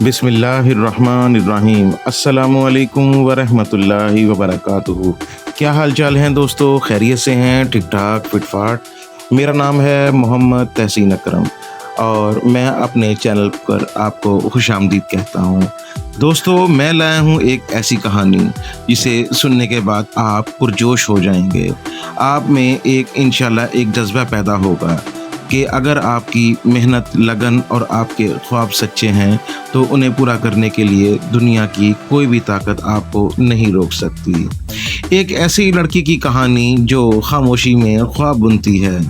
बिस्मिल्लाहिर्रहमानिर्रहीम। अस्सलामुअलैकुम वरहमतुल्लाहि वबरकातुहू। क्या हाल चाल हैं दोस्तों? खैरियत से हैं? ठीक ठाक फिट फाट। मेरा नाम है मोहम्मद तहसीन अकरम और मैं अपने चैनल पर आपको खुशामदीद कहता हूँ। दोस्तों, मैं लाया हूँ एक ऐसी कहानी जिसे सुनने के बाद आप पुरजोश हो जाएंगे। आप में एक इंशाल्लाह एक जज्बा पैदा होगा कि अगर आपकी मेहनत, लगन और आपके ख्वाब सच्चे हैं तो उन्हें पूरा करने के लिए दुनिया की कोई भी ताकत आपको नहीं रोक सकती। एक ऐसी लड़की की कहानी जो खामोशी में ख्वाब बुनती है।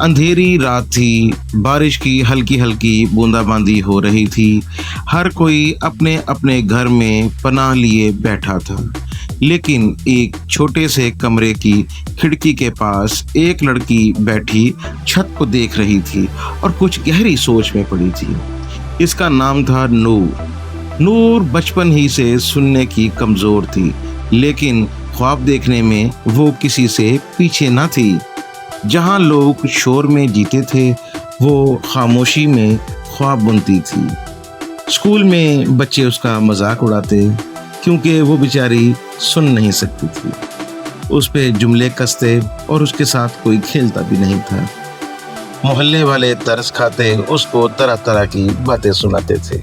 अंधेरी रात थी, बारिश की हल्की हल्की बूंदाबांदी हो रही थी। हर कोई अपने अपने घर में पनाह लिए बैठा था, लेकिन एक छोटे से कमरे की खिड़की के पास एक लड़की बैठी छत को देख रही थी और कुछ गहरी सोच में पड़ी थी। इसका नाम था नूर। नूर बचपन ही से सुनने की कमज़ोर थी, लेकिन ख्वाब देखने में वो किसी से पीछे न थी। जहाँ लोग शोर में जीते थे, वो खामोशी में ख्वाब बुनती थी। स्कूल में बच्चे उसका मजाक उड़ाते क्योंकि वो बेचारी सुन नहीं सकती थी। उस पे जुमले कसते और उसके साथ कोई खेलता भी नहीं था। मोहल्ले वाले तरस खाते उसको तरह तरह की बातें सुनाते थे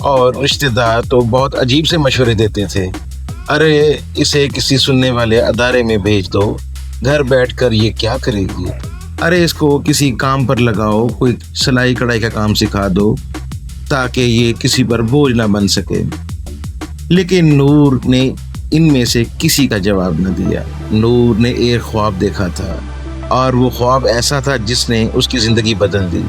और रिश्तेदार तो बहुत अजीब से मशवरे देते थे। अरे, इसे किसी सुनने वाले अदारे में भेज दो, घर बैठकर ये क्या करेगी। अरे, इसको किसी काम पर लगाओ, कोई सिलाई कढ़ाई का काम सिखा दो ताकि ये किसी पर बोझ ना बन सके। लेकिन नूर ने इनमें से किसी का जवाब न दिया। नूर ने एक ख्वाब देखा था और वो ख्वाब ऐसा था जिसने उसकी ज़िंदगी बदल दी।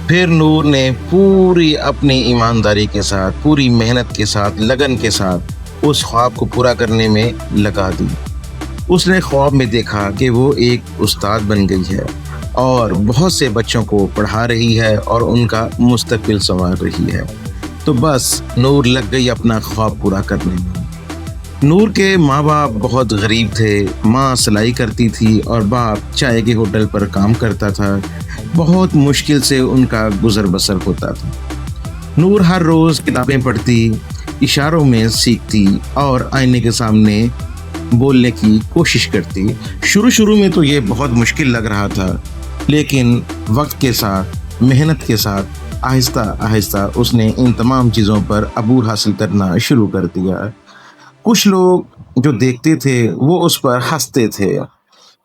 फिर नूर ने पूरी अपनी ईमानदारी के साथ, पूरी मेहनत के साथ, लगन के साथ उस ख्वाब को पूरा करने में लगा दी। उसने ख्वाब में देखा कि वो एक उस्ताद बन गई है और बहुत से बच्चों को पढ़ा रही है और उनका मुस्तकबिल संवार रही है। तो बस नूर लग गई अपना ख्वाब पूरा करने में। नूर के माँ बाप बहुत गरीब थे। माँ सिलाई करती थी और बाप चाय के होटल पर काम करता था। बहुत मुश्किल से उनका गुजर बसर होता था। नूर हर रोज़ किताबें पढ़ती, इशारों में सीखती और आईने के सामने बोलने की कोशिश करती। शुरू में तो ये बहुत मुश्किल लग रहा था, लेकिन वक्त के साथ, मेहनत के साथ आहिस्ता आहिस्ता उसने इन तमाम चीज़ों पर अबूर हासिल करना शुरू कर दिया। कुछ लोग जो देखते थे वो उस पर हंसते थे,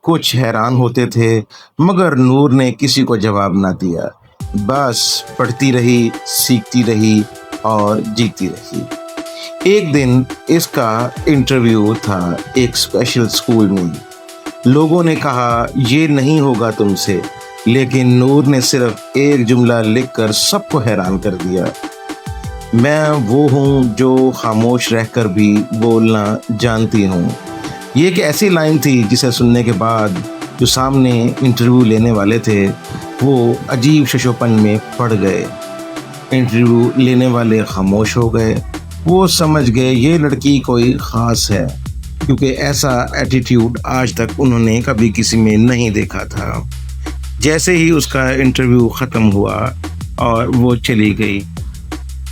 कुछ हैरान होते थे, मगर नूर ने किसी को जवाब ना दिया। बस पढ़ती रही, सीखती रही और जीती रही। एक दिन इसका इंटरव्यू था एक स्पेशल स्कूल में। लोगों ने कहा ये नहीं होगा तुमसे, लेकिन नूर ने सिर्फ एक जुमला लिखकर सबको हैरान कर दिया। मैं वो हूँ जो खामोश रहकर भी बोलना जानती हूँ। ये एक ऐसी लाइन थी जिसे सुनने के बाद जो सामने इंटरव्यू लेने वाले थे वो अजीब शशोपन में पड़ गए। इंटरव्यू लेने वाले खामोश हो गए। वो समझ गए ये लड़की कोई ख़ास है, क्योंकि ऐसा एटीट्यूड आज तक उन्होंने कभी किसी में नहीं देखा था। जैसे ही उसका इंटरव्यू ख़त्म हुआ और वो चली गई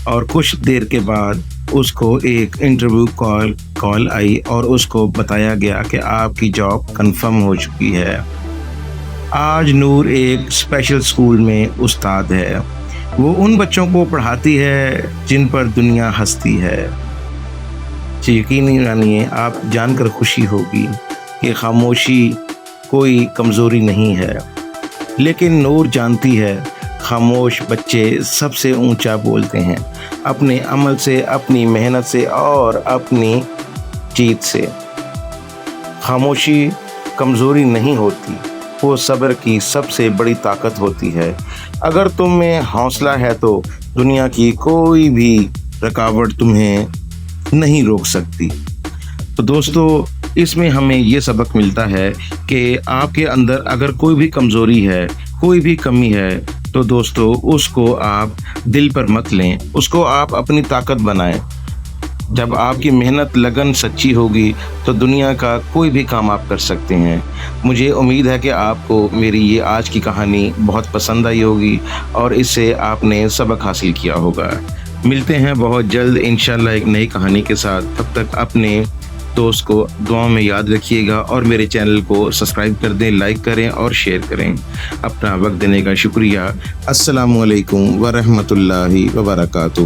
और कुछ देर के बाद उसको एक इंटरव्यू कॉल आई और उसको बताया गया कि आपकी जॉब कंफर्म हो चुकी है। आज नूर एक स्पेशल स्कूल में उस्ताद है। वो उन बच्चों को पढ़ाती है जिन पर दुनिया हंसती है। यकीनी जानिए, आप जानकर खुशी होगी कि खामोशी कोई कमज़ोरी नहीं है, लेकिन नूर जानती है खामोश बच्चे सबसे ऊंचा बोलते हैं, अपने अमल से, अपनी मेहनत से और अपनी जीत से। खामोशी कमज़ोरी नहीं होती, वो सब्र की सबसे बड़ी ताकत होती है। अगर तुम में हौसला है तो दुनिया की कोई भी रुकावट तुम्हें नहीं रोक सकती। तो दोस्तों, इसमें हमें ये सबक मिलता है कि आपके अंदर अगर कोई भी कमज़ोरी है, कोई भी कमी है, तो दोस्तों उसको आप दिल पर मत लें, उसको आप अपनी ताकत बनाएं। जब आपकी मेहनत, लगन सच्ची होगी तो दुनिया का कोई भी काम आप कर सकते हैं। मुझे उम्मीद है कि आपको मेरी ये आज की कहानी बहुत पसंद आई होगी और इससे आपने सबक हासिल किया होगा। ملتے ہیں بہت جلد انشاءاللہ ایک نئی کہانی کے ساتھ. تب تک اپنے دوست کو دعاؤں میں یاد رکھیے گا اور میرے چینل کو سبسکرائب کر دیں، لائک کریں اور شیئر کریں. اپنا وقت دینے کا شکریہ. السلام علیکم ورحمۃ اللہ وبرکاتہ.